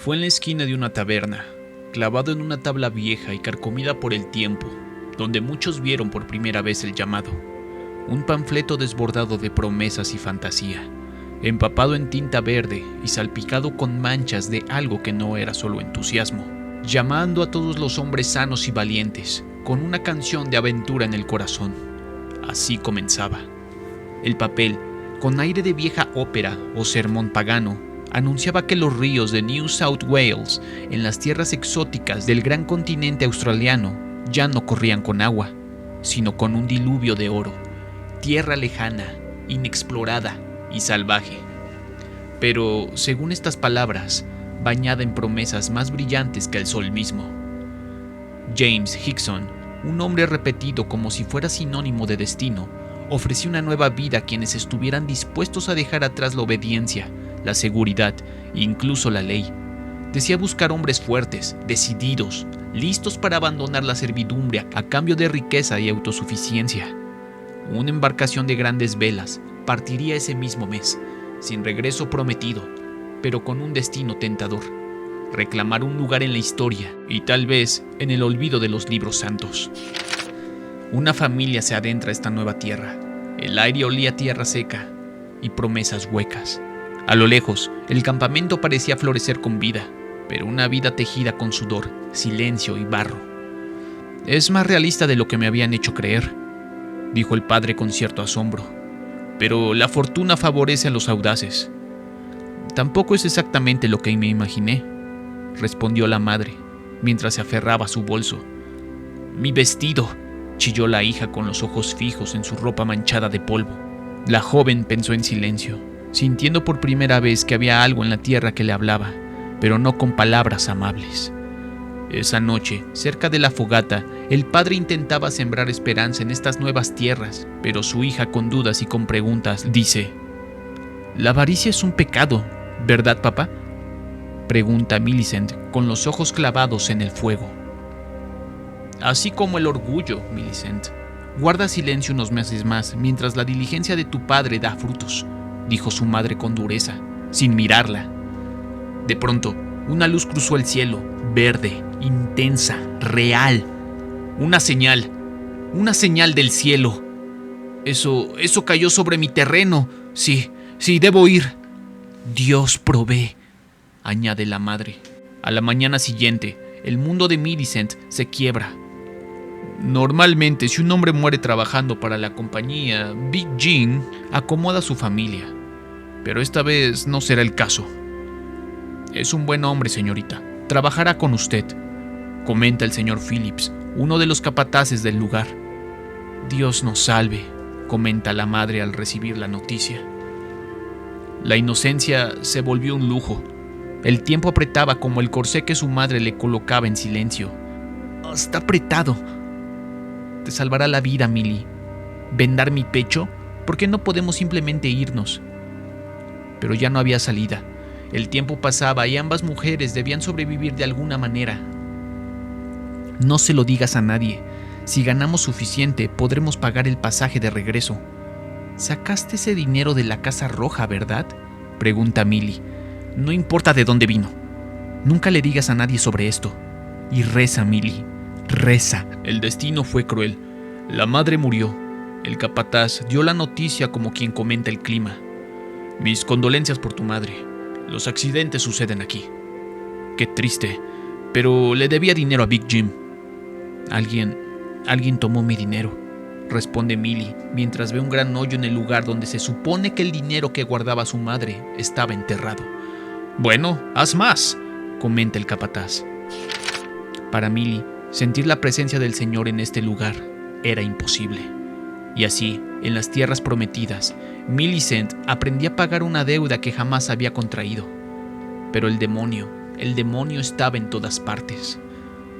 Fue en la esquina de una taberna, clavado en una tabla vieja y carcomida por el tiempo, donde muchos vieron por primera vez el llamado. Un panfleto desbordado de promesas y fantasía, empapado en tinta verde y salpicado con manchas de algo que no era solo entusiasmo, llamando a todos los hombres sanos y valientes, con una canción de aventura en el corazón. Así comenzaba. El papel, con aire de vieja ópera o sermón pagano, anunciaba que los ríos de New South Wales, en las tierras exóticas del gran continente australiano, ya no corrían con agua, sino con un diluvio de oro, tierra lejana, inexplorada y salvaje. Pero, según estas palabras, bañada en promesas más brillantes que el sol mismo. James Hickson, un hombre repetido como si fuera sinónimo de destino, ofreció una nueva vida a quienes estuvieran dispuestos a dejar atrás la obediencia, la seguridad e incluso la ley. Decía buscar hombres fuertes, decididos, listos para abandonar la servidumbre a cambio de riqueza y autosuficiencia. Una embarcación de grandes velas partiría ese mismo mes, sin regreso prometido, pero con un destino tentador: reclamar un lugar en la historia y tal vez en el olvido de los libros santos. Una familia se adentra a esta nueva tierra. El aire olía a tierra seca y promesas huecas. A lo lejos, el campamento parecía florecer con vida, pero una vida tejida con sudor, silencio y barro. Es más realista de lo que me habían hecho creer, dijo el padre con cierto asombro. Pero la fortuna favorece a los audaces. Tampoco es exactamente lo que me imaginé, respondió la madre, mientras se aferraba a su bolso. Mi vestido, chilló la hija con los ojos fijos en su ropa manchada de polvo. La joven pensó en silencio, sintiendo por primera vez que había algo en la tierra que le hablaba, pero no con palabras amables. Esa noche, cerca de la fogata, el padre intentaba sembrar esperanza en estas nuevas tierras, pero su hija, con dudas y con preguntas, dice: «La avaricia es un pecado, ¿verdad, papá?», pregunta Millicent con los ojos clavados en el fuego. Así como el orgullo, Millicent. Guarda silencio unos meses más mientras la diligencia de tu padre da frutos, dijo su madre con dureza, sin mirarla. De pronto, una luz cruzó el cielo, verde, intensa, real. Una señal del cielo. Eso cayó sobre mi terreno. Sí, debo ir. Dios provee, añade la madre. A la mañana siguiente, el mundo de Millicent se quiebra. Normalmente, si un hombre muere trabajando para la compañía, Big Jim acomoda a su familia. Pero esta vez no será el caso. Es un buen hombre, señorita. Trabajará con usted, comenta el señor Phillips, uno de los capataces del lugar. Dios nos salve, comenta la madre al recibir la noticia. La inocencia se volvió un lujo. El tiempo apretaba como el corsé que su madre le colocaba en silencio. Está apretado. Te salvará la vida, Millie. ¿Vendar mi pecho? ¿Por qué no podemos simplemente irnos? Pero ya no había salida. El tiempo pasaba y ambas mujeres debían sobrevivir de alguna manera. No se lo digas a nadie. Si ganamos suficiente, podremos pagar el pasaje de regreso. ¿Sacaste ese dinero de la Casa Roja, verdad?, pregunta Millie. No importa de dónde vino. Nunca le digas a nadie sobre esto. Y reza, Millie, reza. El destino fue cruel. La madre murió. El capataz dio la noticia como quien comenta el clima. Mis condolencias por tu madre. Los accidentes suceden aquí. Qué triste. Pero le debía dinero a Big Jim. Alguien tomó mi dinero, responde Millie, mientras ve un gran hoyo en el lugar donde se supone que el dinero que guardaba su madre estaba enterrado. Bueno, haz más, comenta el capataz. Para Millie, sentir la presencia del Señor en este lugar era imposible. Y así, en las tierras prometidas, Millicent aprendía a pagar una deuda que jamás había contraído. Pero el demonio estaba en todas partes.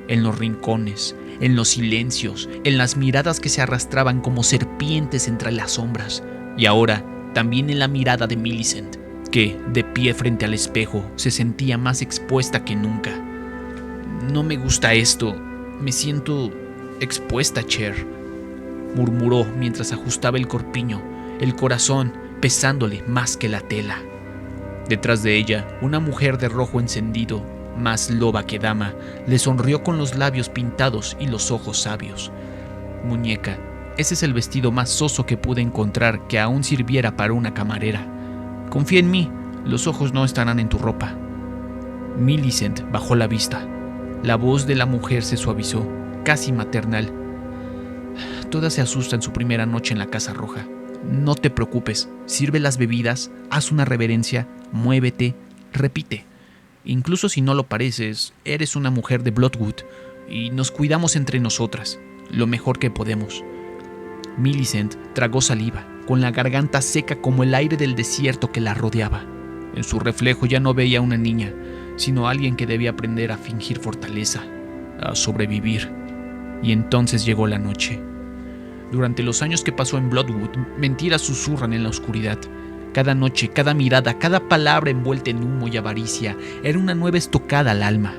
En los rincones, en los silencios, en las miradas que se arrastraban como serpientes entre las sombras. Y ahora, también en la mirada de Millicent, que, de pie frente al espejo, se sentía más expuesta que nunca. No me gusta esto. Me siento expuesta, Cher, murmuró mientras ajustaba el corpiño, el corazón pesándole más que la tela. Detrás de ella, una mujer de rojo encendido, más loba que dama, le sonrió con los labios pintados y los ojos sabios. Muñeca, ese es el vestido más soso que pude encontrar que aún sirviera para una camarera. Confía en mí, los ojos no estarán en tu ropa. Millicent bajó la vista. La voz de la mujer se suavizó, casi maternal. Todas se asustan su primera noche en la Casa Roja. No te preocupes, sirve las bebidas, haz una reverencia, muévete, repite. Incluso si no lo pareces, eres una mujer de Bloodwood y nos cuidamos entre nosotras, lo mejor que podemos. Millicent tragó saliva, con la garganta seca como el aire del desierto que la rodeaba. En su reflejo ya no veía a una niña, sino a alguien que debía aprender a fingir fortaleza, a sobrevivir. Y entonces llegó la noche. Durante los años que pasó en Bloodwood, mentiras susurran en la oscuridad. Cada noche, cada mirada, cada palabra envuelta en humo y avaricia era una nueva estocada al alma.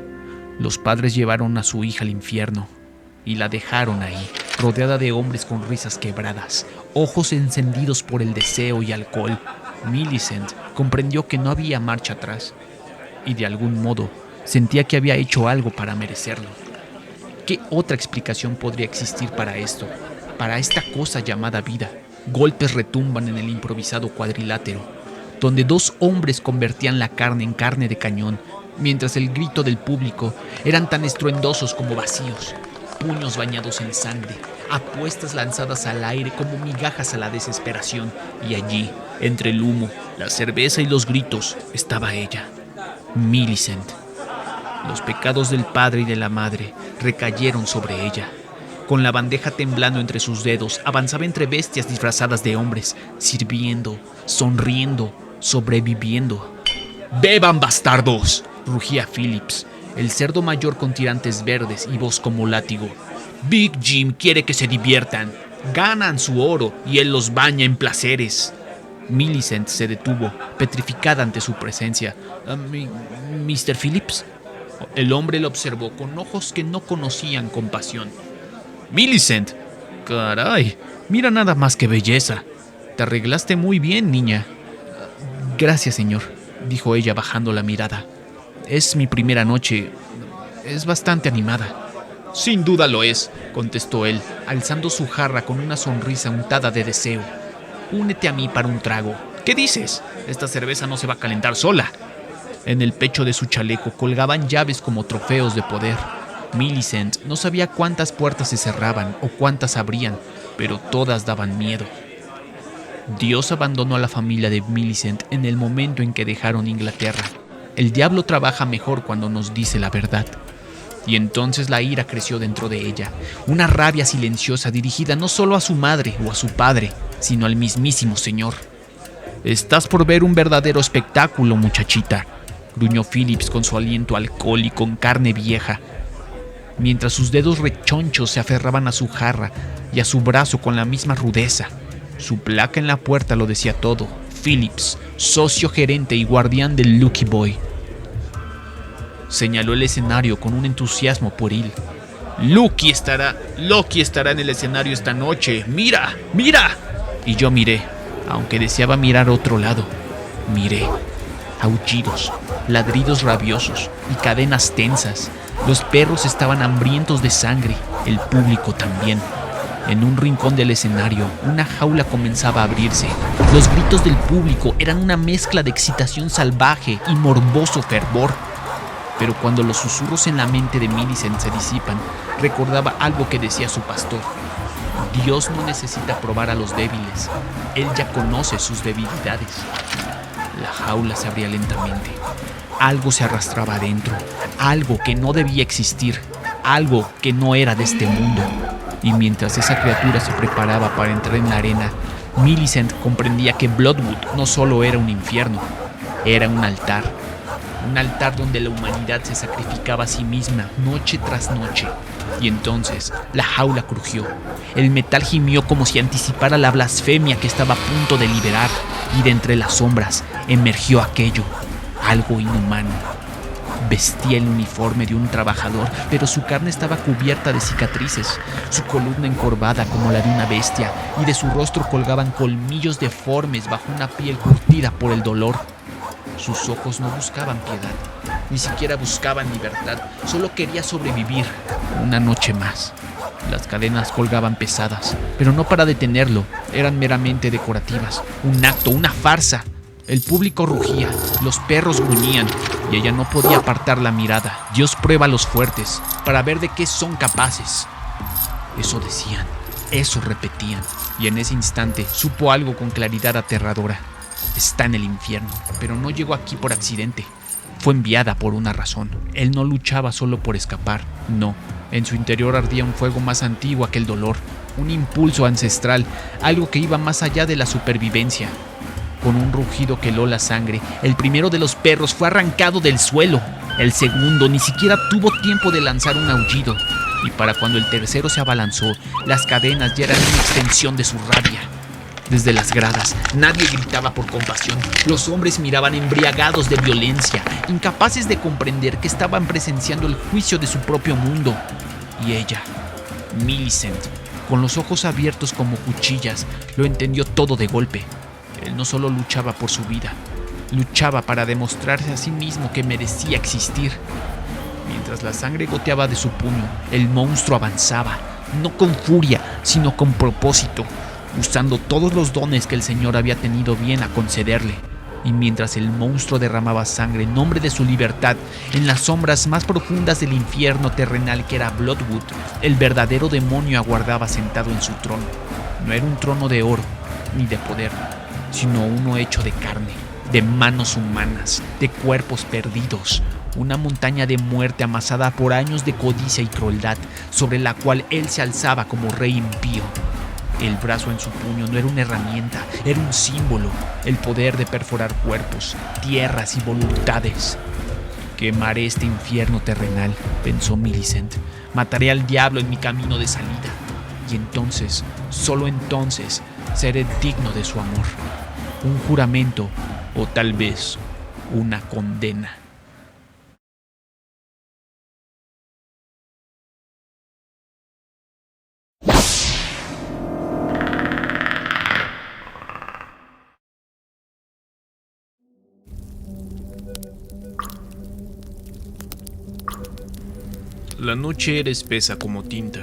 Los padres llevaron a su hija al infierno y la dejaron ahí, rodeada de hombres con risas quebradas, ojos encendidos por el deseo y alcohol. Millicent comprendió que no había marcha atrás y de algún modo sentía que había hecho algo para merecerlo. ¿Qué otra explicación podría existir para esto? Para esta cosa llamada vida. Golpes retumban en el improvisado cuadrilátero, donde dos hombres convertían la carne en carne de cañón, mientras el grito del público eran tan estruendosos como vacíos. Puños bañados en sangre, apuestas lanzadas al aire como migajas a la desesperación, y allí, entre el humo, la cerveza y los gritos, estaba ella, Millicent. Los pecados del padre y de la madre recayeron sobre ella. Con la bandeja temblando entre sus dedos, avanzaba entre bestias disfrazadas de hombres, sirviendo, sonriendo, sobreviviendo. ¡Beban, bastardos!, rugía Phillips, el cerdo mayor con tirantes verdes y voz como látigo. Big Jim quiere que se diviertan. Ganan su oro y él los baña en placeres. Millicent se detuvo, petrificada ante su presencia. ¿Mr. Phillips? El hombre lo observó con ojos que no conocían compasión. Millicent, caray, mira nada más que belleza. Te arreglaste muy bien, niña. Gracias, señor, dijo ella bajando la mirada. Es mi primera noche. Es bastante animada. Sin duda lo es, contestó él, alzando su jarra con una sonrisa untada de deseo. Únete a mí para un trago. ¿Qué dices? Esta cerveza no se va a calentar sola. En el pecho de su chaleco colgaban llaves como trofeos de poder. Millicent no sabía cuántas puertas se cerraban o cuántas abrían, pero todas daban miedo. Dios abandonó a la familia de Millicent en el momento en que dejaron Inglaterra. El diablo trabaja mejor cuando nos dice la verdad. Y entonces la ira creció dentro de ella, una rabia silenciosa dirigida no solo a su madre o a su padre, sino al mismísimo Señor. «Estás por ver un verdadero espectáculo, muchachita», gruñó Phillips con su aliento alcohólico con carne vieja, mientras sus dedos rechonchos se aferraban a su jarra y a su brazo con la misma rudeza. Su placa en la puerta lo decía todo: Phillips, socio gerente y guardián del Lucky Boy. Señaló el escenario con un entusiasmo pueril. Loki estará en el escenario esta noche. ¡Mira! ¡Mira! Y yo miré, aunque deseaba mirar a otro lado. Miré. Aullidos, ladridos rabiosos y cadenas tensas. Los perros estaban hambrientos de sangre, el público también. En un rincón del escenario, una jaula comenzaba a abrirse. Los gritos del público eran una mezcla de excitación salvaje y morboso fervor. Pero cuando los susurros en la mente de Millicent se disipan, recordaba algo que decía su pastor. Dios no necesita probar a los débiles. Él ya conoce sus debilidades. La jaula se abría lentamente. Algo se arrastraba adentro. Algo que no debía existir. Algo que no era de este mundo. Y mientras esa criatura se preparaba para entrar en la arena, Millicent comprendía que Bloodwood no solo era un infierno, era un altar. Un altar donde la humanidad se sacrificaba a sí misma noche tras noche. Y entonces la jaula crujió. El metal gimió como si anticipara la blasfemia que estaba a punto de liberar. Y de entre las sombras emergió aquello, algo inhumano. Vestía el uniforme de un trabajador, pero su carne estaba cubierta de cicatrices, su columna encorvada como la de una bestia, y de su rostro colgaban colmillos deformes bajo una piel curtida por el dolor. Sus ojos no buscaban piedad, ni siquiera buscaban libertad, solo quería sobrevivir una noche más. Las cadenas colgaban pesadas, pero no para detenerlo, eran meramente decorativas, un acto, una farsa. El público rugía, los perros gruñían y ella no podía apartar la mirada. Dios prueba a los fuertes para ver de qué son capaces. Eso decían, eso repetían, y en ese instante supo algo con claridad aterradora. Está en el infierno, pero no llegó aquí por accidente. Fue enviada por una razón. Él no luchaba solo por escapar, no. En su interior ardía un fuego más antiguo que el dolor, un impulso ancestral, algo que iba más allá de la supervivencia. Con un rugido que heló la sangre, el primero de los perros fue arrancado del suelo. El segundo ni siquiera tuvo tiempo de lanzar un aullido. Y para cuando el tercero se abalanzó, las cadenas ya eran una extensión de su rabia. Desde las gradas, nadie gritaba por compasión. Los hombres miraban embriagados de violencia, incapaces de comprender que estaban presenciando el juicio de su propio mundo. Y ella, Millicent, con los ojos abiertos como cuchillas, lo entendió todo de golpe. Él no solo luchaba por su vida, luchaba para demostrarse a sí mismo que merecía existir. Mientras la sangre goteaba de su puño, el monstruo avanzaba, no con furia, sino con propósito, usando todos los dones que el Señor había tenido bien a concederle. Y mientras el monstruo derramaba sangre en nombre de su libertad, en las sombras más profundas del infierno terrenal que era Bloodwood, el verdadero demonio aguardaba sentado en su trono. No era un trono de oro, ni de poder, sino uno hecho de carne, de manos humanas, de cuerpos perdidos, una montaña de muerte amasada por años de codicia y crueldad, sobre la cual él se alzaba como rey impío. El brazo en su puño no era una herramienta, era un símbolo, el poder de perforar cuerpos, tierras y voluntades. Quemaré este infierno terrenal, pensó Millicent. Mataré al diablo en mi camino de salida. Y entonces, solo entonces, seré digno de su amor. Un juramento o tal vez una condena. La noche era espesa como tinta,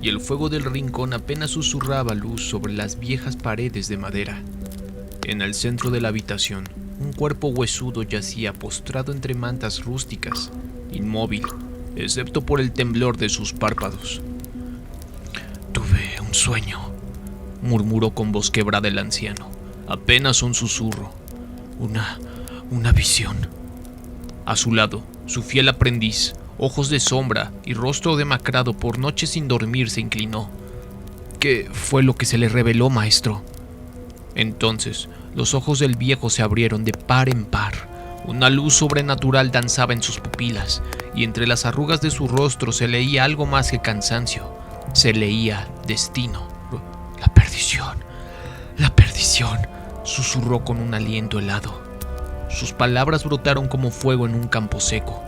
y el fuego del rincón apenas susurraba luz sobre las viejas paredes de madera. En el centro de la habitación, un cuerpo huesudo yacía postrado entre mantas rústicas, inmóvil, excepto por el temblor de sus párpados. «Tuve un sueño», murmuró con voz quebrada el anciano, apenas un susurro, una visión. A su lado, su fiel aprendiz, ojos de sombra y rostro demacrado por noches sin dormir, se inclinó. «¿Qué fue lo que se le reveló, maestro?» Entonces, los ojos del viejo se abrieron de par en par. Una luz sobrenatural danzaba en sus pupilas, y entre las arrugas de su rostro se leía algo más que cansancio. Se leía destino. «La perdición», susurró con un aliento helado. Sus palabras brotaron como fuego en un campo seco.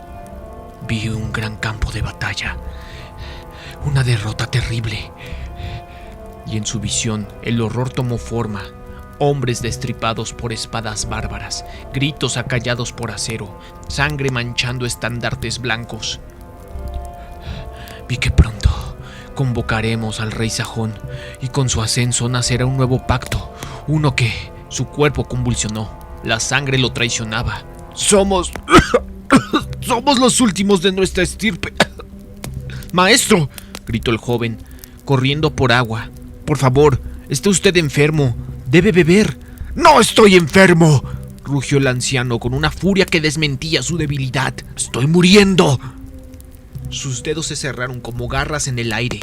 «Vi un gran campo de batalla, una derrota terrible». Y en su visión el horror tomó forma. Hombres destripados por espadas bárbaras, gritos acallados por acero, sangre manchando estandartes blancos. «Vi que pronto convocaremos al rey sajón, y con su ascenso nacerá un nuevo pacto, uno que...» Su cuerpo convulsionó, la sangre lo traicionaba. «Somos los últimos de nuestra estirpe». «Maestro», gritó el joven, corriendo por agua. «Por favor, está usted enfermo. Debe beber». «No estoy enfermo», rugió el anciano con una furia que desmentía su debilidad. «Estoy muriendo». Sus dedos se cerraron como garras en el aire,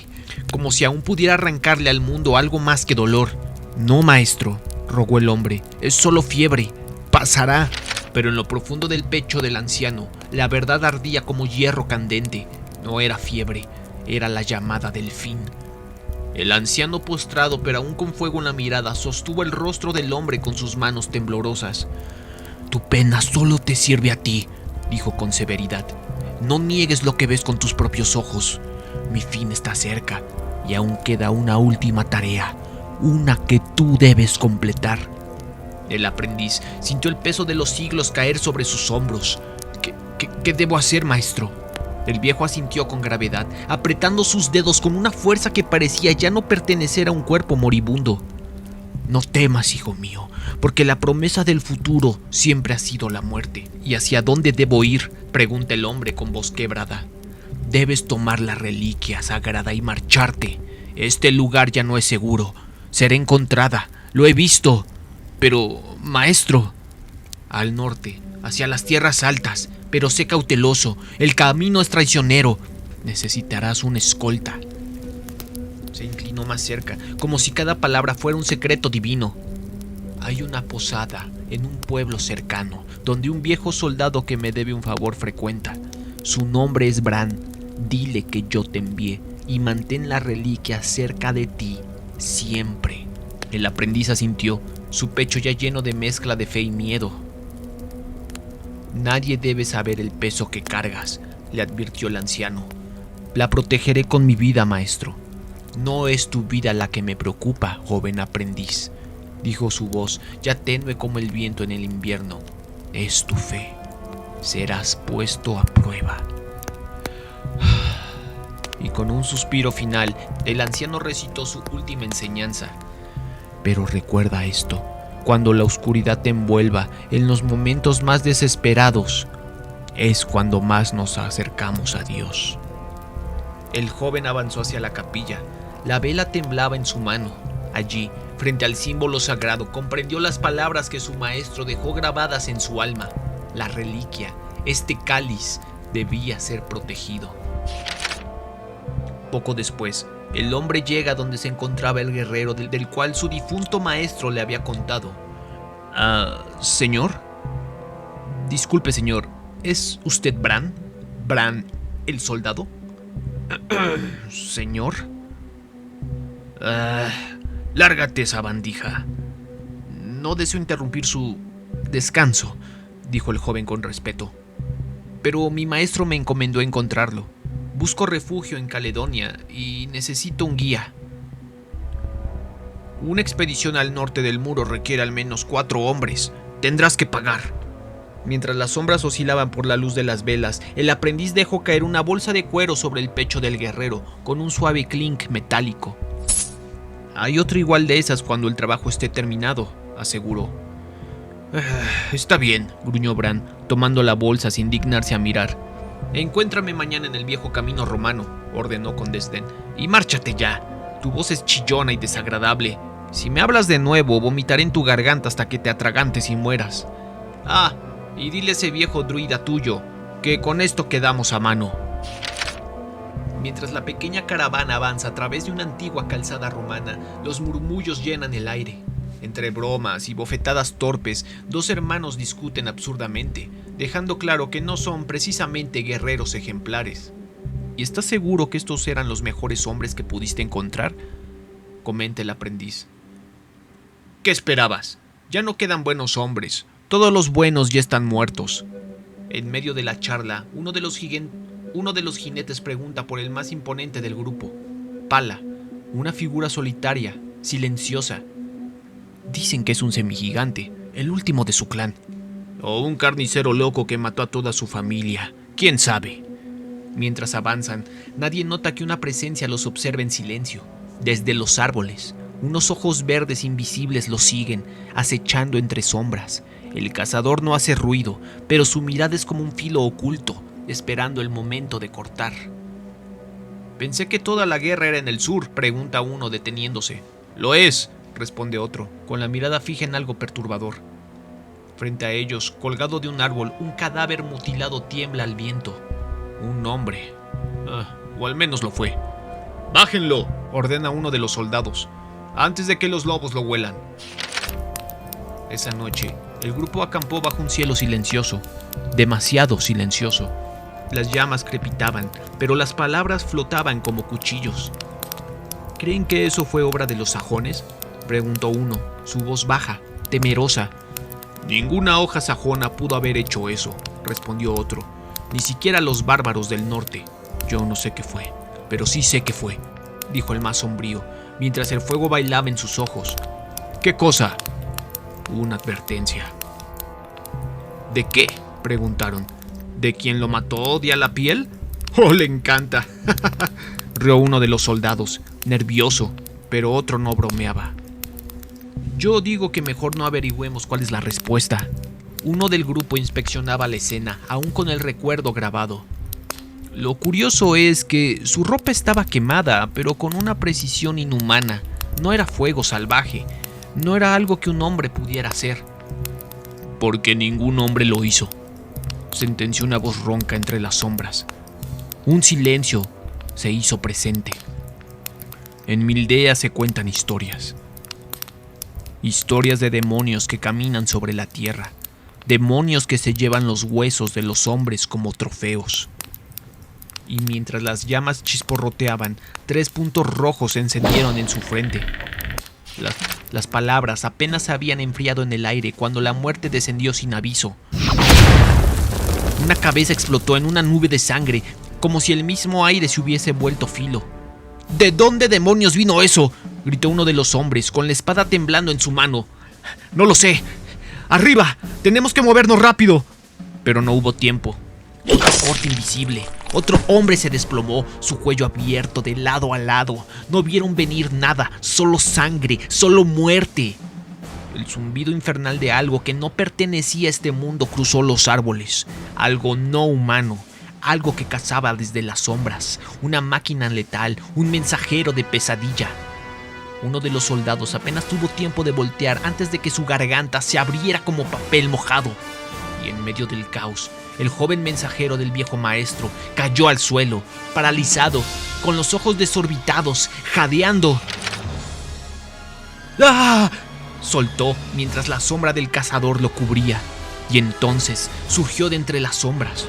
como si aún pudiera arrancarle al mundo algo más que dolor. «No, maestro», rogó el hombre, «es solo fiebre. Pasará». Pero en lo profundo del pecho del anciano, la verdad ardía como hierro candente. No era fiebre, era la llamada del fin. El anciano, postrado pero aún con fuego en la mirada, sostuvo el rostro del hombre con sus manos temblorosas. «Tu pena solo te sirve a ti», dijo con severidad. «No niegues lo que ves con tus propios ojos. Mi fin está cerca y aún queda una última tarea, una que tú debes completar». El aprendiz sintió el peso de los siglos caer sobre sus hombros. ¿Qué debo hacer, maestro? El viejo asintió con gravedad, apretando sus dedos con una fuerza que parecía ya no pertenecer a un cuerpo moribundo. No temas, hijo mío, porque la promesa del futuro siempre ha sido la muerte. ¿Y hacia dónde debo ir?, pregunta el hombre con voz quebrada. Debes tomar la reliquia sagrada y marcharte. Este lugar ya no es seguro. Será encontrada. Lo he visto. Pero, maestro... Al norte, hacia las tierras altas, pero sé cauteloso. El camino es traicionero. Necesitarás una escolta. Se inclinó más cerca, como si cada palabra fuera un secreto divino. Hay una posada en un pueblo cercano, donde un viejo soldado que me debe un favor frecuenta. Su nombre es Bran. Dile que yo te envié y mantén la reliquia cerca de ti siempre. El aprendiz asintió, su pecho ya lleno de mezcla de fe y miedo. Nadie debe saber el peso que cargas, le advirtió el anciano. La protegeré con mi vida, maestro. No es tu vida la que me preocupa, joven aprendiz, dijo su voz, ya tenue como el viento en el invierno. Es tu fe. Serás puesto a prueba. Y con un suspiro final, el anciano recitó su última enseñanza. Pero recuerda esto, cuando la oscuridad te envuelva en los momentos más desesperados, es cuando más nos acercamos a Dios. El joven avanzó hacia la capilla. La vela temblaba en su mano. Allí, frente al símbolo sagrado, comprendió las palabras que su maestro dejó grabadas en su alma. La reliquia, este cáliz, debía ser protegido. Poco después, el hombre llega donde se encontraba el guerrero del cual su difunto maestro le había contado. ¿Señor? Disculpe, señor, ¿es usted Bran? ¿Bran, el soldado? ¿Señor? Lárgate esa bandija. No deseo interrumpir su descanso, dijo el joven con respeto. Pero mi maestro me encomendó encontrarlo. Busco refugio en Caledonia y necesito un guía. Una expedición al norte del muro requiere al menos 4 hombres. Tendrás que pagar. Mientras las sombras oscilaban por la luz de las velas, el aprendiz dejó caer una bolsa de cuero sobre el pecho del guerrero, con un suave clink metálico. Hay otra igual de esas cuando el trabajo esté terminado, aseguró. Está bien, gruñó Bran, tomando la bolsa sin dignarse a mirar. Encuéntrame mañana en el viejo camino romano, ordenó con desdén, y márchate ya. Tu voz es chillona y desagradable. Si me hablas de nuevo, vomitaré en tu garganta hasta que te atragantes y mueras. Y dile a ese viejo druida tuyo que con esto quedamos a mano. Mientras la pequeña caravana avanza a través de una antigua calzada romana, los murmullos llenan el aire. Entre bromas y bofetadas torpes, 2 hermanos discuten absurdamente, dejando claro que no son precisamente guerreros ejemplares. ¿Y estás seguro que estos eran los mejores hombres que pudiste encontrar?, comenta el aprendiz. ¿Qué esperabas? Ya no quedan buenos hombres. Todos los buenos ya están muertos. En medio de la charla, uno de los jinetes pregunta por el más imponente del grupo. Pala, una figura solitaria, silenciosa. Dicen que es un semigigante, el último de su clan. O un carnicero loco que mató a toda su familia. ¿Quién sabe? Mientras avanzan, nadie nota que una presencia los observa en silencio. Desde los árboles, unos ojos verdes invisibles los siguen, acechando entre sombras. El cazador no hace ruido, pero su mirada es como un filo oculto, esperando el momento de cortar. Pensé que toda la guerra era en el sur, pregunta uno deteniéndose. Lo es, responde otro, con la mirada fija en algo perturbador. Frente a ellos, colgado de un árbol, un cadáver mutilado tiembla al viento. Un hombre. O al menos lo fue. ¡Bájenlo!, ordena uno de los soldados, antes de que los lobos lo huelan. Esa noche, el grupo acampó bajo un cielo silencioso, demasiado silencioso. Las llamas crepitaban, pero las palabras flotaban como cuchillos. ¿Creen que eso fue obra de los sajones?, preguntó uno, su voz baja, temerosa. Ninguna hoja sajona pudo haber hecho eso, respondió otro. Ni siquiera los bárbaros del norte. Yo no sé qué fue, pero sí sé qué fue, dijo el más sombrío, mientras el fuego bailaba en sus ojos. ¿Qué cosa? Una advertencia. ¿De qué?, preguntaron. ¿De quién lo mató odia la piel? ¡Oh, le encanta! Rió uno de los soldados, nervioso, pero otro no bromeaba. Yo digo que mejor no averigüemos cuál es la respuesta. Uno del grupo inspeccionaba la escena, aún con el recuerdo grabado. Lo curioso es que su ropa estaba quemada, pero con una precisión inhumana. No era fuego salvaje, no era algo que un hombre pudiera hacer. Porque ningún hombre lo hizo, sentenció una voz ronca entre las sombras. Un silencio se hizo presente. En Mildea se cuentan historias. Historias de demonios que caminan sobre la tierra. Demonios que se llevan los huesos de los hombres como trofeos. Y mientras las llamas chisporroteaban, 3 puntos rojos se encendieron en su frente. Las palabras apenas se habían enfriado en el aire cuando la muerte descendió sin aviso. Una cabeza explotó en una nube de sangre, como si el mismo aire se hubiese vuelto filo. ¿De dónde demonios vino eso?, gritó uno de los hombres, con la espada temblando en su mano. No lo sé. ¡Arriba! ¡Tenemos que movernos rápido! Pero no hubo tiempo. Otro corte invisible. Otro hombre se desplomó, su cuello abierto de lado a lado. No vieron venir nada, solo sangre, solo muerte. El zumbido infernal de algo que no pertenecía a este mundo cruzó los árboles. Algo no humano. Algo que cazaba desde las sombras. Una máquina letal, un mensajero de pesadilla. Uno de los soldados apenas tuvo tiempo de voltear antes de que su garganta se abriera como papel mojado. Y en medio del caos, el joven mensajero del viejo maestro cayó al suelo, paralizado, con los ojos desorbitados, jadeando. ¡Ah!, soltó mientras la sombra del cazador lo cubría. Y entonces surgió de entre las sombras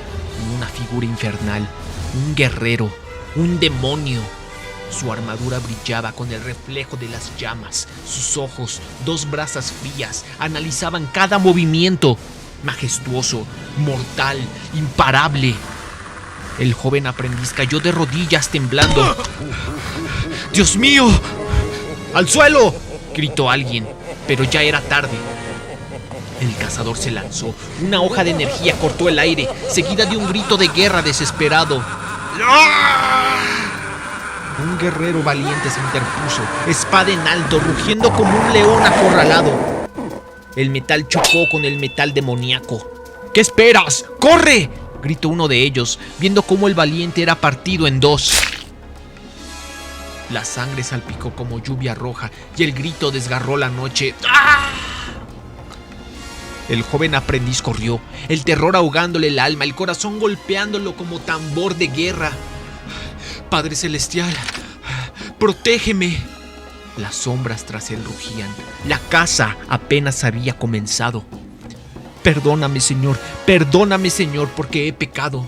una figura infernal, un guerrero, un demonio. Su armadura brillaba con el reflejo de las llamas. Sus ojos, 2 brasas frías, analizaban cada movimiento. Majestuoso, mortal, imparable. El joven aprendiz cayó de rodillas temblando. ¡Dios mío! ¡Al suelo!, gritó alguien, pero ya era tarde. El cazador se lanzó. Una hoja de energía cortó el aire, seguida de un grito de guerra desesperado. Un guerrero valiente se interpuso, espada en alto, rugiendo como un león acorralado. El metal chocó con el metal demoníaco. ¿Qué esperas? ¡Corre!, gritó uno de ellos, viendo cómo el valiente era partido en 2. La sangre salpicó como lluvia roja y el grito desgarró la noche. ¡Ah! El joven aprendiz corrió, el terror ahogándole el alma, el corazón golpeándolo como tambor de guerra. Padre Celestial, protégeme. Las sombras tras él rugían. La caza apenas había comenzado. Perdóname, Señor, porque he pecado.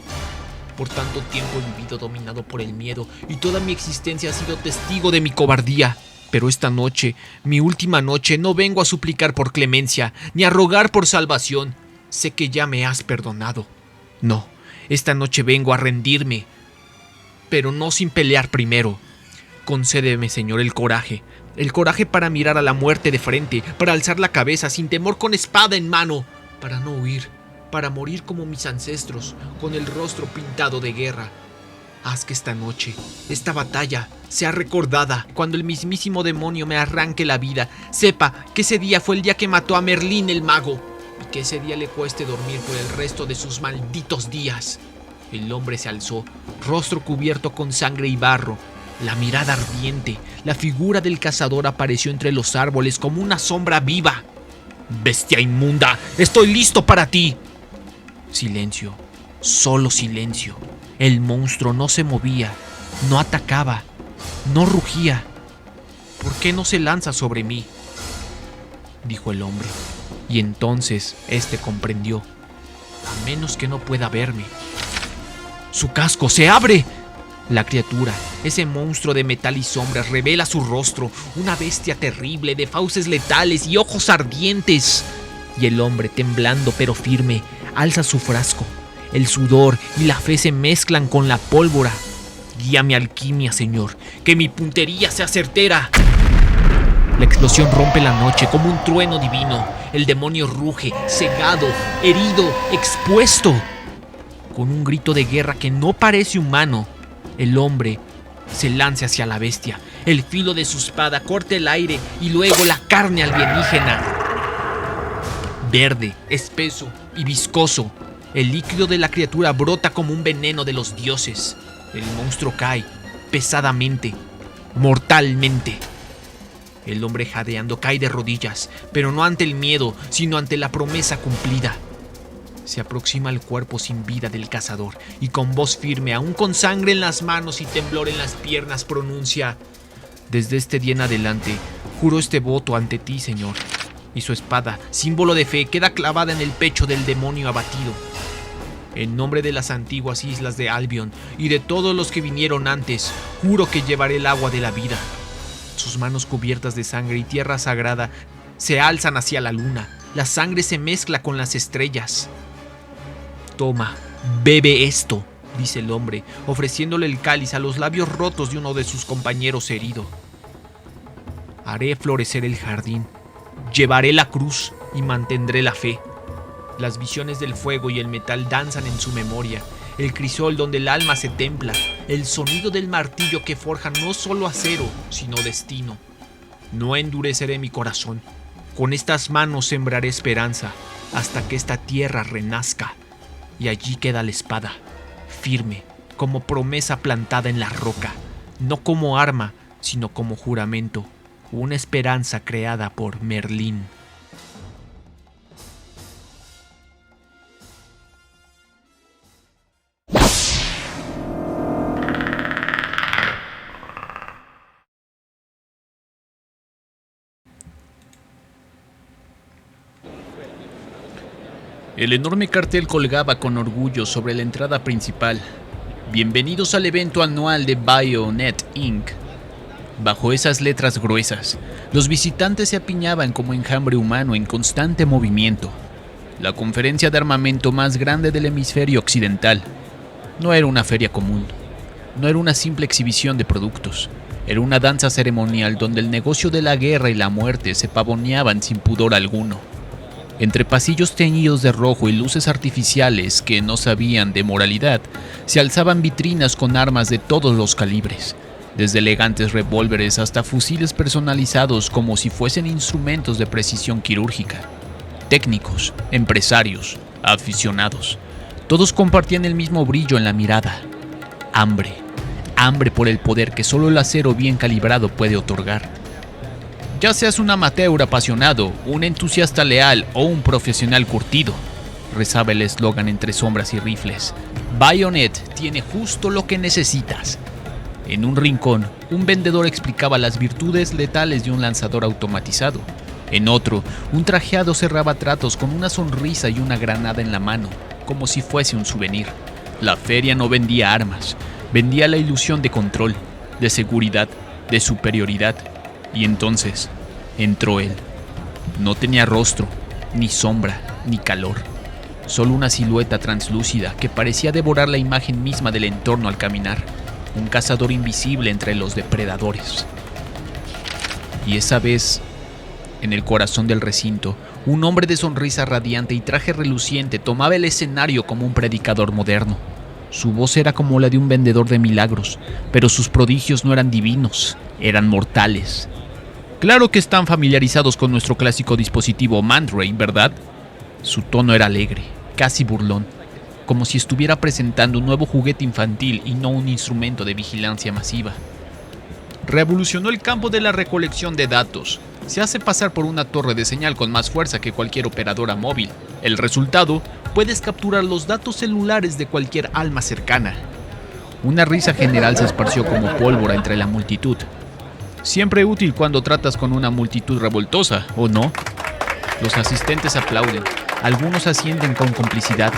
Por tanto tiempo he vivido dominado por el miedo y toda mi existencia ha sido testigo de mi cobardía. Pero esta noche, mi última noche, no vengo a suplicar por clemencia, ni a rogar por salvación. Sé que ya me has perdonado. No, esta noche vengo a rendirme, pero no sin pelear primero. Concédeme, Señor, el coraje para mirar a la muerte de frente, para alzar la cabeza sin temor con espada en mano, para no huir, para morir como mis ancestros, con el rostro pintado de guerra. Haz que esta noche, esta batalla, sea recordada. Cuando el mismísimo demonio me arranque la vida, sepa que ese día fue el día que mató a Merlín el mago, y que ese día le cueste dormir por el resto de sus malditos días. El hombre se alzó, rostro cubierto con sangre y barro, la mirada ardiente. La figura del cazador apareció entre los árboles como una sombra viva. ¡Bestia inmunda! ¡Estoy listo para ti! Silencio, solo silencio. El monstruo no se movía, no atacaba, no rugía. ¿Por qué no se lanza sobre mí?, dijo el hombre. Y entonces éste comprendió. A menos que no pueda verme. ¡Su casco se abre! La criatura, ese monstruo de metal y sombras, revela su rostro, una bestia terrible de fauces letales y ojos ardientes. Y el hombre, temblando pero firme, alza su frasco. El sudor y la fe se mezclan con la pólvora. Guía mi alquimia, Señor, que mi puntería sea certera. La explosión rompe la noche como un trueno divino. El demonio ruge, cegado, herido, expuesto. Con un grito de guerra que no parece humano, el hombre se lanza hacia la bestia. El filo de su espada corta el aire y luego la carne alienígena. Verde, espeso y viscoso, el líquido de la criatura brota como un veneno de los dioses. El monstruo cae pesadamente, mortalmente. El hombre jadeando cae de rodillas, pero no ante el miedo, sino ante la promesa cumplida. Se aproxima al cuerpo sin vida del cazador y con voz firme, aún con sangre en las manos y temblor en las piernas, pronuncia: desde este día en adelante, juro este voto ante ti, Señor. Y su espada, símbolo de fe, queda clavada en el pecho del demonio abatido. En nombre de las antiguas islas de Albion y de todos los que vinieron antes, juro que llevaré el agua de la vida. Sus manos cubiertas de sangre y tierra sagrada se alzan hacia la luna. La sangre se mezcla con las estrellas. Toma, bebe esto, dice el hombre, ofreciéndole el cáliz a los labios rotos de uno de sus compañeros herido. Haré florecer el jardín, llevaré la cruz y mantendré la fe. Las visiones del fuego y el metal danzan en su memoria. El crisol donde el alma se templa, el sonido del martillo que forja no solo acero, sino destino. No endureceré mi corazón. Con estas manos sembraré esperanza hasta que esta tierra renazca. Y allí queda la espada, firme, como promesa plantada en la roca, no como arma, sino como juramento, una esperanza creada por Merlín. El enorme cartel colgaba con orgullo sobre la entrada principal. Bienvenidos al evento anual de Bionet Inc. Bajo esas letras gruesas, los visitantes se apiñaban como enjambre humano en constante movimiento. La conferencia de armamento más grande del hemisferio occidental. No era una feria común. No era una simple exhibición de productos. Era una danza ceremonial donde el negocio de la guerra y la muerte se pavoneaban sin pudor alguno. Entre pasillos teñidos de rojo y luces artificiales que no sabían de moralidad, se alzaban vitrinas con armas de todos los calibres, desde elegantes revólveres hasta fusiles personalizados como si fuesen instrumentos de precisión quirúrgica. Técnicos, empresarios, aficionados, todos compartían el mismo brillo en la mirada. Hambre, hambre por el poder que solo el acero bien calibrado puede otorgar. Ya seas un amateur apasionado, un entusiasta leal o un profesional curtido, rezaba el eslogan entre sombras y rifles. Bionet tiene justo lo que necesitas. En un rincón, un vendedor explicaba las virtudes letales de un lanzador automatizado. En otro, un trajeado cerraba tratos con una sonrisa y una granada en la mano, como si fuese un souvenir. La feria no vendía armas, vendía la ilusión de control, de seguridad, de superioridad. Y entonces entró él. No tenía rostro, ni sombra, ni calor. Solo una silueta translúcida que parecía devorar la imagen misma del entorno al caminar. Un cazador invisible entre los depredadores. Y esa vez, en el corazón del recinto, un hombre de sonrisa radiante y traje reluciente tomaba el escenario como un predicador moderno. Su voz era como la de un vendedor de milagros, pero sus prodigios no eran divinos, eran mortales. Claro que están familiarizados con nuestro clásico dispositivo Mandrake, ¿verdad? Su tono era alegre, casi burlón, como si estuviera presentando un nuevo juguete infantil y no un instrumento de vigilancia masiva. Revolucionó el campo de la recolección de datos. Se hace pasar por una torre de señal con más fuerza que cualquier operadora móvil. El resultado, puedes capturar los datos celulares de cualquier alma cercana. Una risa general se esparció como pólvora entre la multitud. Siempre útil cuando tratas con una multitud revoltosa, ¿o no? Los asistentes aplauden, algunos asienten con complicidad.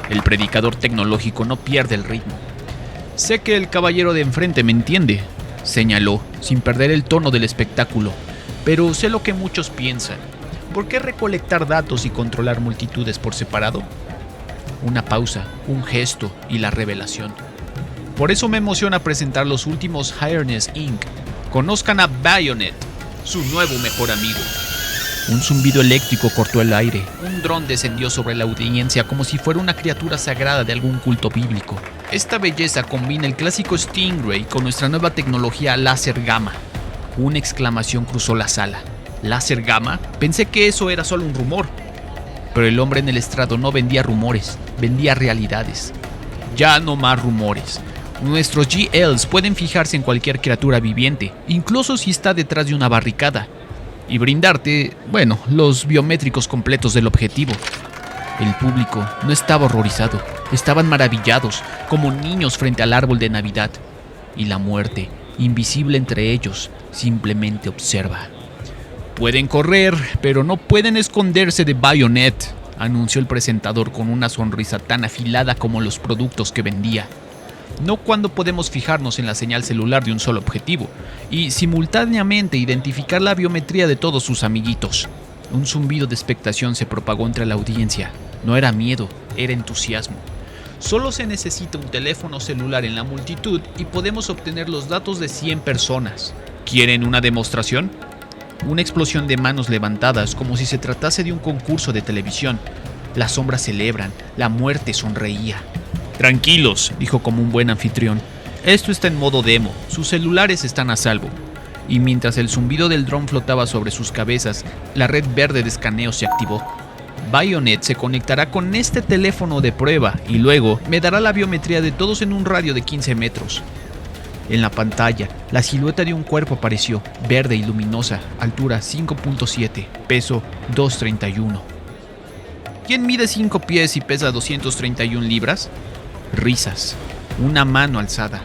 El predicador tecnológico no pierde el ritmo. Sé que el caballero de enfrente me entiende, señaló, sin perder el tono del espectáculo, pero sé lo que muchos piensan. ¿Por qué recolectar datos y controlar multitudes por separado? Una pausa, un gesto y la revelación. Por eso me emociona presentar los últimos Hireness Inc. Conozcan a Bionet. su nuevo mejor amigo. Un zumbido eléctrico cortó el aire. Un dron descendió sobre la audiencia como si fuera una criatura sagrada de algún culto bíblico. Esta belleza combina el clásico Stingray con nuestra nueva tecnología láser gamma. Una exclamación cruzó la sala. ¿Láser gamma? Pensé que eso era solo un rumor. Pero el hombre en el estrado no vendía rumores, vendía realidades. Ya no más rumores. Nuestros GLs pueden fijarse en cualquier criatura viviente, incluso si está detrás de una barricada, y brindarte, los biométricos completos del objetivo. El público no estaba horrorizado, estaban maravillados, como niños frente al árbol de Navidad. Y la muerte, invisible entre ellos, simplemente observa. Pueden correr, pero no pueden esconderse de Bayonet, anunció el presentador con una sonrisa tan afilada como los productos que vendía. No cuando podemos fijarnos en la señal celular de un solo objetivo y simultáneamente identificar la biometría de todos sus amiguitos. Un zumbido de expectación se propagó entre la audiencia. No era miedo, era entusiasmo. Solo se necesita un teléfono celular en la multitud y podemos obtener los datos de 100 personas. ¿Quieren una demostración? Una explosión de manos levantadas como si se tratase de un concurso de televisión. Las sombras celebran, la muerte sonreía. Tranquilos, dijo como un buen anfitrión. Esto está en modo demo, sus celulares están a salvo. Y mientras el zumbido del dron flotaba sobre sus cabezas, la red verde de escaneo se activó. Bayonet se conectará con este teléfono de prueba y luego me dará la biometría de todos en un radio de 15 metros. En la pantalla, la silueta de un cuerpo apareció, verde y luminosa, altura 5.7, peso 231. ¿Quién mide 5 pies y pesa 231 libras? Risas, una mano alzada.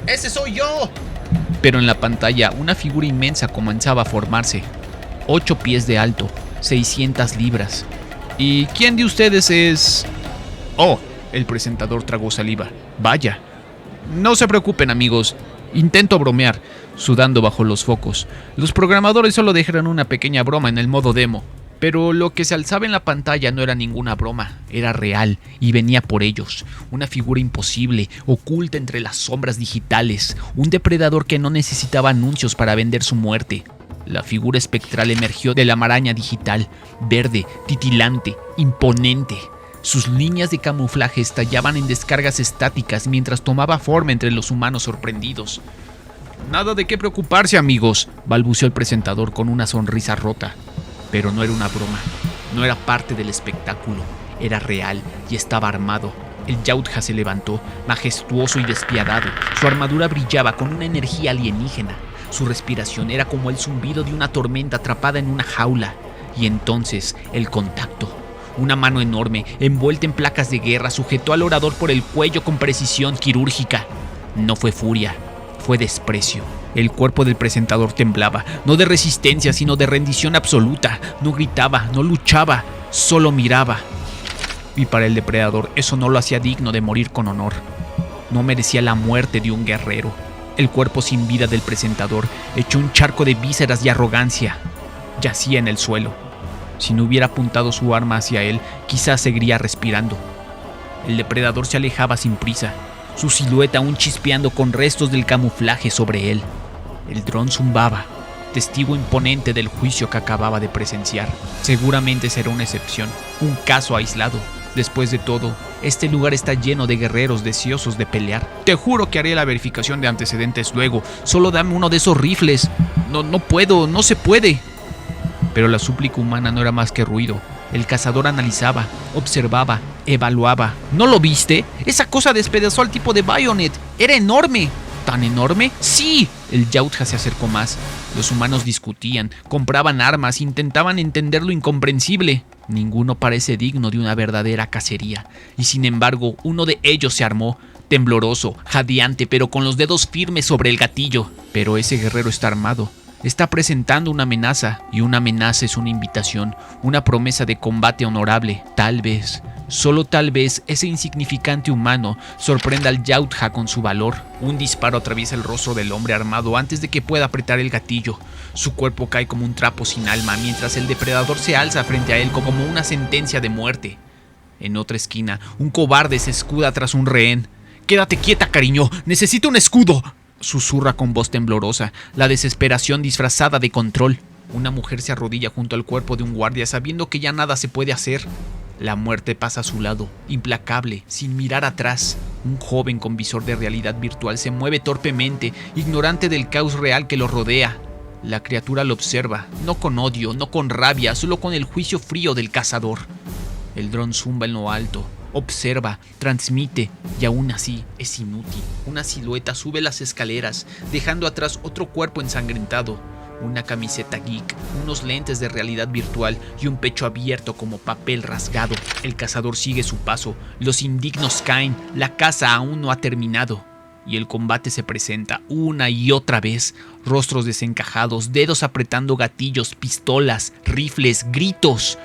¡Ese soy yo! Pero en la pantalla, una figura inmensa comenzaba a formarse. 8 pies de alto, 600 libras. ¿Y quién de ustedes es...? Oh, el presentador tragó saliva. Vaya. No se preocupen, amigos. Intento bromear, sudando bajo los focos. Los programadores solo dejaron una pequeña broma en el modo demo. Pero lo que se alzaba en la pantalla no era ninguna broma, era real y venía por ellos. Una figura imposible, oculta entre las sombras digitales. Un depredador que no necesitaba anuncios para vender su muerte. La figura espectral emergió de la maraña digital, verde, titilante, imponente. Sus líneas de camuflaje estallaban en descargas estáticas mientras tomaba forma entre los humanos sorprendidos. Nada de qué preocuparse, amigos, balbuceó el presentador con una sonrisa rota. Pero no era una broma, no era parte del espectáculo, era real y estaba armado. El Yautja se levantó, majestuoso y despiadado. Su armadura brillaba con una energía alienígena. Su respiración era como el zumbido de una tormenta atrapada en una jaula. Y entonces, el contacto. Una mano enorme, envuelta en placas de guerra, sujetó al orador por el cuello con precisión quirúrgica. No fue furia, fue desprecio. El cuerpo del presentador temblaba, no de resistencia, sino de rendición absoluta. No gritaba, no luchaba, solo miraba. Y para el depredador eso no lo hacía digno de morir con honor. No merecía la muerte de un guerrero. El cuerpo sin vida del presentador echó un charco de vísceras y arrogancia. Yacía en el suelo. Si no hubiera apuntado su arma hacia él, quizás seguiría respirando. El depredador se alejaba sin prisa, su silueta aún chispeando con restos del camuflaje sobre él. El dron zumbaba, testigo imponente del juicio que acababa de presenciar. Seguramente será una excepción, un caso aislado. Después de todo, este lugar está lleno de guerreros deseosos de pelear. Te juro que haré la verificación de antecedentes luego. Solo dame uno de esos rifles. No puedo, no se puede. Pero la súplica humana no era más que ruido. El cazador analizaba, observaba, evaluaba. ¿No lo viste? Esa cosa despedazó al tipo de Bayonet. Era enorme. ¿Tan enorme? ¡Sí! El Yautja se acercó más. Los humanos discutían, compraban armas, intentaban entender lo incomprensible. Ninguno parece digno de una verdadera cacería. Y sin embargo, uno de ellos se armó, tembloroso, jadeante, pero con los dedos firmes sobre el gatillo. Pero ese guerrero está armado. Está presentando una amenaza, y una amenaza es una invitación, una promesa de combate honorable. Tal vez, solo tal vez, ese insignificante humano sorprenda al Yautja con su valor. Un disparo atraviesa el rostro del hombre armado antes de que pueda apretar el gatillo. Su cuerpo cae como un trapo sin alma, mientras el depredador se alza frente a él como una sentencia de muerte. En otra esquina, un cobarde se escuda tras un rehén. «Quédate quieta, cariño, necesito un escudo». susurra con voz temblorosa, la desesperación disfrazada de control. Una mujer se arrodilla junto al cuerpo de un guardia sabiendo que ya nada se puede hacer. La muerte pasa a su lado, implacable, sin mirar atrás. Un joven con visor de realidad virtual se mueve torpemente, ignorante del caos real que lo rodea. La criatura lo observa, no con odio, no con rabia, solo con el juicio frío del cazador. El dron zumba en lo alto, observa, transmite, y aún así es inútil. Una silueta sube las escaleras, dejando atrás otro cuerpo ensangrentado. Una camiseta geek, unos lentes de realidad virtual y un pecho abierto como papel rasgado. El cazador sigue su paso, los indignos caen, la caza aún no ha terminado. Y el combate se presenta una y otra vez. Rostros desencajados, dedos apretando gatillos, pistolas, rifles, gritos.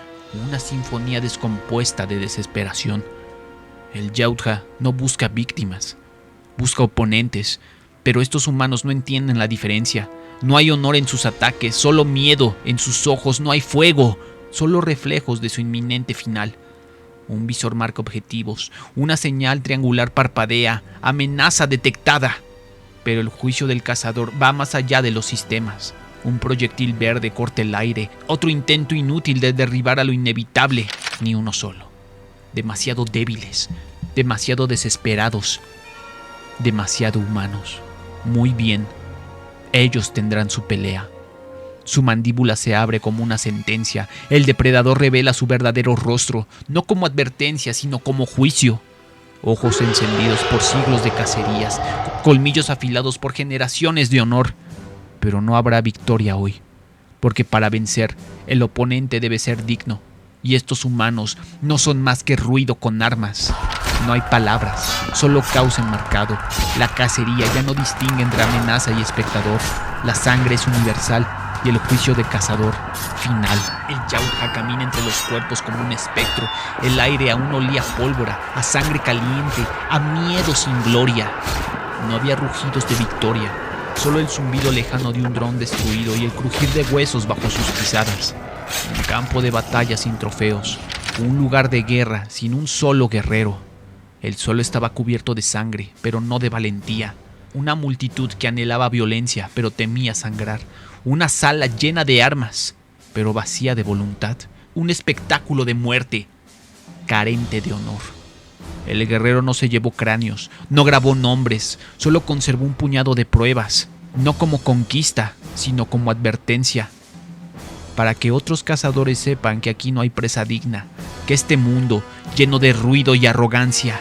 Una sinfonía descompuesta de desesperación. El Yautja no busca víctimas, busca oponentes, pero estos humanos no entienden la diferencia. No hay honor en sus ataques, solo miedo en sus ojos, no hay fuego, solo reflejos de su inminente final. Un visor marca objetivos, una señal triangular parpadea, amenaza detectada. Pero el juicio del cazador va más allá de los sistemas. Un proyectil verde corta el aire, otro intento inútil de derribar a lo inevitable, ni uno solo. Demasiado débiles, demasiado desesperados, demasiado humanos. Muy bien. Ellos tendrán su pelea. Su mandíbula se abre como una sentencia. El depredador revela su verdadero rostro, no como advertencia, sino como juicio. Ojos encendidos por siglos de cacerías, colmillos afilados por generaciones de honor. Pero no habrá victoria hoy, porque para vencer, el oponente debe ser digno. Y estos humanos no son más que ruido con armas. No hay palabras, solo caos enmarcado. La cacería ya no distingue entre amenaza y espectador. La sangre es universal y el juicio de cazador final. El Yautja camina entre los cuerpos como un espectro. El aire aún olía a pólvora, a sangre caliente, a miedo sin gloria. No había rugidos de victoria, solo el zumbido lejano de un dron destruido y el crujir de huesos bajo sus pisadas. Un campo de batalla sin trofeos, un lugar de guerra sin un solo guerrero. El suelo estaba cubierto de sangre, pero no de valentía. Una multitud que anhelaba violencia, pero temía sangrar. Una sala llena de armas, pero vacía de voluntad. Un espectáculo de muerte, carente de honor. El guerrero no se llevó cráneos, no grabó nombres, solo conservó un puñado de pruebas, no como conquista, sino como advertencia. Para que otros cazadores sepan que aquí no hay presa digna, que este mundo, lleno de ruido y arrogancia,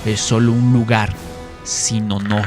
es solo un lugar sin honor.